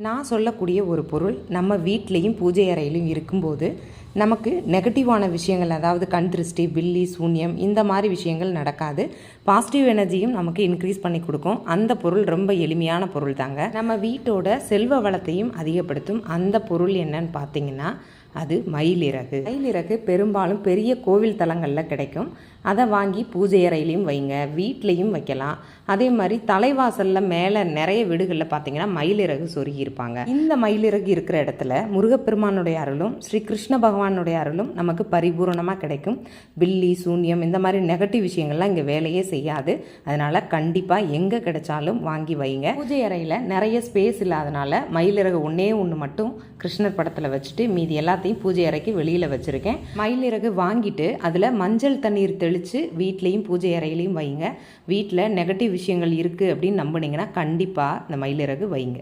நான் சொல்லக்கூடிய ஒரு பொருள் நம்ம வீட்லேயும் பூஜை அறையிலையும் இருக்கும்போது நமக்கு நெகட்டிவான விஷயங்கள், அதாவது கண் திருஷ்டி, பில்லி, சூன்யம் இந்த மாதிரி விஷயங்கள் நடக்காது. பாசிட்டிவ் எனர்ஜியும் நமக்கு இன்க்ரீஸ் பண்ணி கொடுக்கும். அந்த பொருள் ரொம்ப எளிமையான பொருள் தாங்க. நம்ம வீட்டோட செல்வ வளத்தையும் அதிகப்படுத்தும் அந்த பொருள் என்னன்னு பார்த்தீங்கன்னா அது மயிலிறகு. மயிலிறகு பெரும்பாலும் பெரிய கோவில் தலங்களில் கிடைக்கும். அதை வாங்கி பூஜை அறையிலையும் வைங்க, வீட்லேயும் வைக்கலாம். அதே மாதிரி தலைவாசலில் மேலே நிறைய வீடுகளில் பார்த்தீங்கன்னா மயிலிறகு சொருகி இருப்பாங்க. இந்த மயிலிறகு இருக்கிற இடத்துல முருகப்பெருமானுடைய அருளும் ஸ்ரீ கிருஷ்ண பகவானுடைய அருளும் நமக்கு பரிபூர்ணமாக கிடைக்கும். பில்லி, சூன்யம் இந்த மாதிரி நெகட்டிவ் விஷயங்கள்லாம் இங்கே வேலையே செய்யாது. அதனால் கண்டிப்பாக எங்கே கிடைச்சாலும் வாங்கி வைங்க. பூஜை அறையில் நிறைய ஸ்பேஸ் இல்லாதனால மயிலிறகு ஒன்றே ஒன்று மட்டும் கிருஷ்ணர் படத்தில் வச்சுட்டு மீதி எல்லாத்தையும் பூஜை அறைக்கு வெளியில் வச்சுருக்கேன். மயிலிறகு வாங்கிட்டு அதில் மஞ்சள் தண்ணீர் தெளித்து வீட்லேயும் பூஜை அறையிலையும் வைங்க. வீட்டில் நெகட்டிவ் விஷயங்கள் இருக்குது அப்படின்னு நம்பினீங்கன்னா கண்டிப்பாக இந்த மயிலிறகு வைங்க.